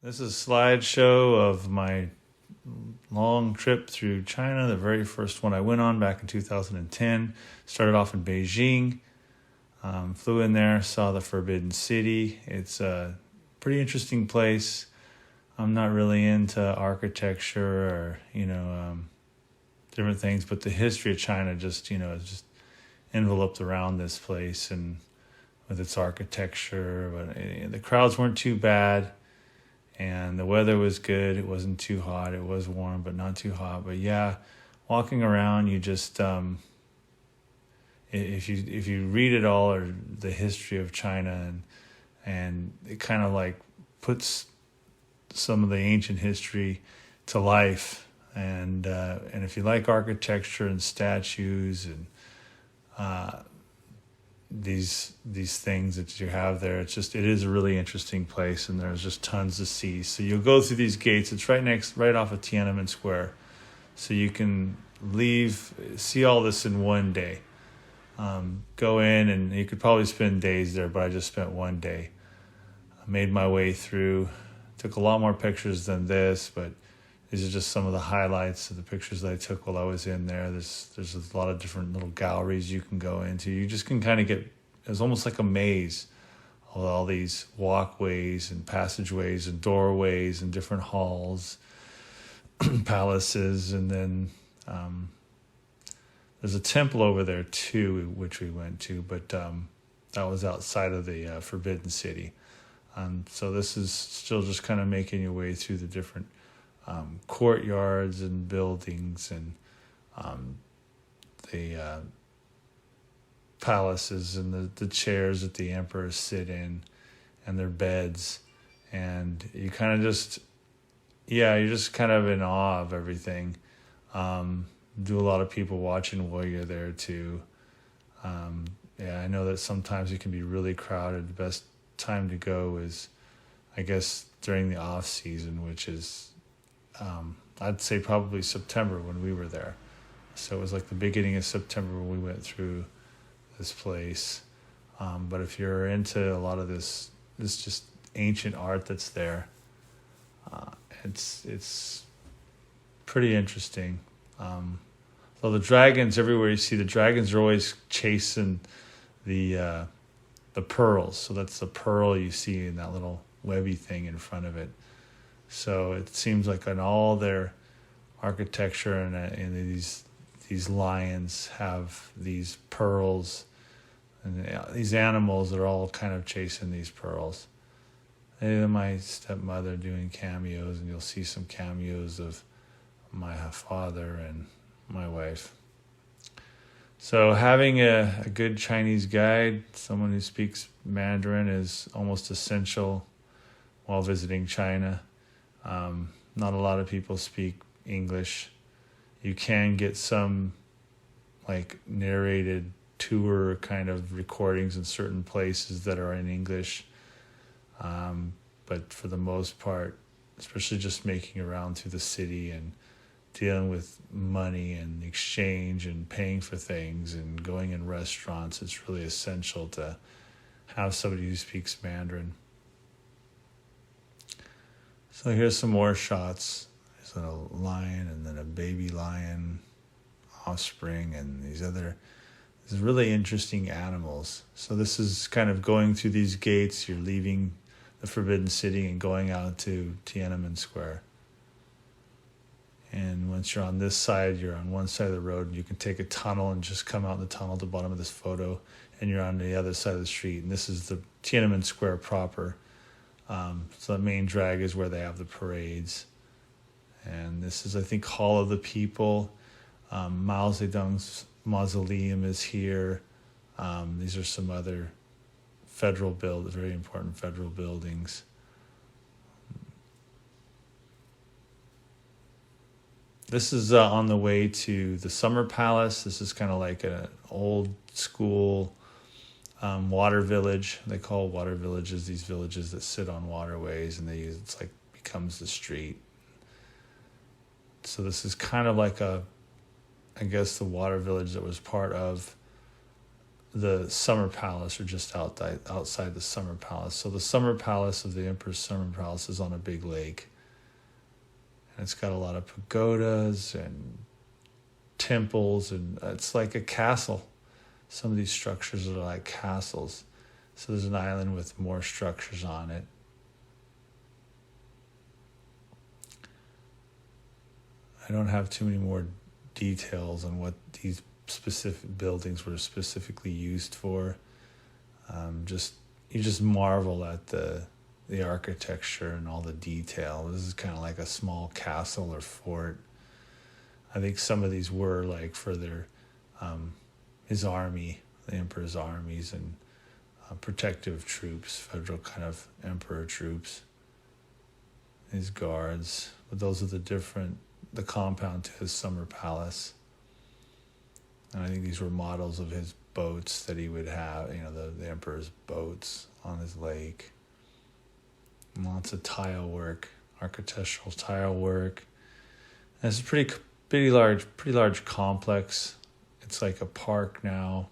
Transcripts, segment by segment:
This is a slideshow of my long trip through China, the very first one I went on back in 2010. Started off in Beijing, flew in there, saw the Forbidden City. It's a pretty interesting place. I'm not really into architecture or, different things, but the history of China is just enveloped around this place and with its architecture. But the crowds weren't too bad. And the weather was good. It wasn't too hot. It was warm, but not too hot. But yeah, walking around, you just if you read it all or the history of China and it kind of like puts some of the ancient history to life. And if you like architecture and statues and these things that you have there, it is a really interesting place, and there's just tons to see. So you'll go through these gates. It's right off of Tiananmen Square, so you can see all this in one day. Go in, and you could probably spend days there, but I just spent one day. I made my way through, took a lot more pictures than this, but these are just some of the highlights of the pictures that I took while I was in there. There's a lot of different little galleries you can go into. You just can kind of it's almost like a maze, all these walkways and passageways and doorways and different halls, palaces, and then there's a temple over there too, which we went to, but that was outside of the Forbidden City. So this is still just kind of making your way through the different courtyards and buildings and the palaces and the chairs that the emperors sit in and their beds. And you kind of you're just kind of in awe of everything. Do a lot of people watching while you're there too. I know that sometimes it can be really crowded. The best time to go is, I guess, during the off season, which is I'd say probably September when we were there. So it was like the beginning of September when we went through this place. But if you're into a lot of this just ancient art that's there, it's pretty interesting. So the dragons, everywhere you see the dragons, are always chasing the pearls. So that's the pearl you see in that little webby thing in front of it. So it seems like in all their architecture and these lions have these pearls, and these animals are all kind of chasing these pearls. And my stepmother doing cameos, and you'll see some cameos of my father and my wife. So having a good Chinese guide, someone who speaks Mandarin, is almost essential while visiting China. Not a lot of people speak English. You can get some like narrated tour kind of recordings in certain places that are in English. But for the most part, especially just making around through the city and dealing with money and exchange and paying for things and going in restaurants, it's really essential to have somebody who speaks Mandarin. So here's some more shots. There's a lion and then a baby lion, offspring, and these really interesting animals. So this is kind of going through these gates. You're leaving the Forbidden City and going out to Tiananmen Square. And once you're on this side, you're on one side of the road, and you can take a tunnel and just come out in the tunnel at the bottom of this photo, and you're on the other side of the street. And this is the Tiananmen Square proper. So the main drag is where they have the parades. And this is, I think, Hall of the People. Mao Zedong's mausoleum is here. These are some other very important federal buildings. This is on the way to the Summer Palace. This is kind of like an old school water village. They call water villages these villages that sit on waterways, and it's like becomes the street. So this is kind of like I guess the water village that was part of the summer palace, or just outside the summer palace. So the summer palace of the Emperor's summer palace is on a big lake. And it's got a lot of pagodas and temples, and it's like a castle. Some of these structures are like castles. So there's an island with more structures on it. I don't have too many more details on what these specific buildings were specifically used for. You just marvel at the architecture and all the detail. This is kind of like a small castle or fort. I think some of these were like for his army, the emperor's armies, and protective troops, federal kind of emperor troops, his guards. But those are the compound to his summer palace. And I think these were models of his boats that he would have, the emperor's boats on his lake. And lots of tile work, architectural tile work. And it's a pretty large complex. It's like a park now,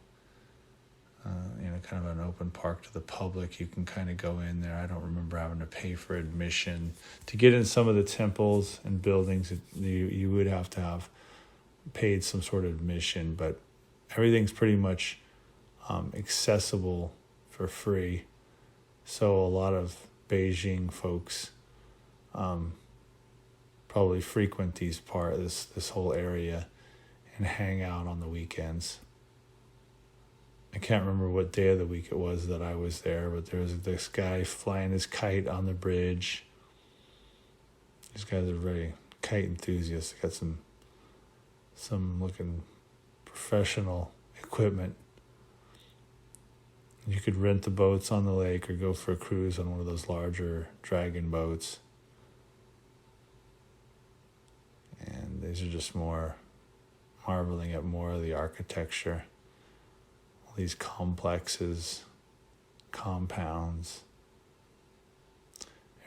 kind of an open park to the public. You can kind of go in there. I don't remember having to pay for admission. To get in some of the temples and buildings, you would have to have paid some sort of admission, but everything's pretty much accessible for free. So a lot of Beijing folks probably frequent this whole area and hang out on the weekends. I can't remember what day of the week it was that I was there, but there was this guy flying his kite on the bridge. These guys are very kite enthusiasts. They got some looking professional equipment. You could rent the boats on the lake or go for a cruise on one of those larger dragon boats. And these are just marveling at more of the architecture. All these complexes, compounds.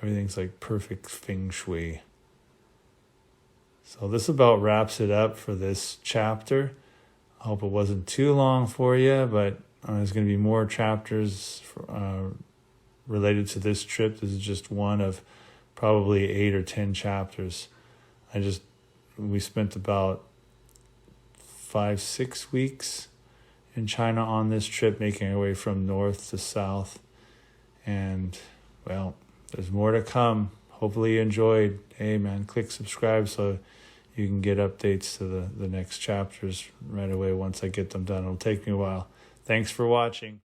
Everything's like perfect feng shui. So this about wraps it up for this chapter. I hope it wasn't too long for you, but there's going to be more chapters related to this trip. This is just one of probably 8 or 10 chapters. We spent about 5-6 weeks in China on this trip, making our way from north to south. And, well, there's more to come. Hopefully you enjoyed. Hey, man, click subscribe so you can get updates to the next chapters right away once I get them done. It'll take me a while. Thanks for watching.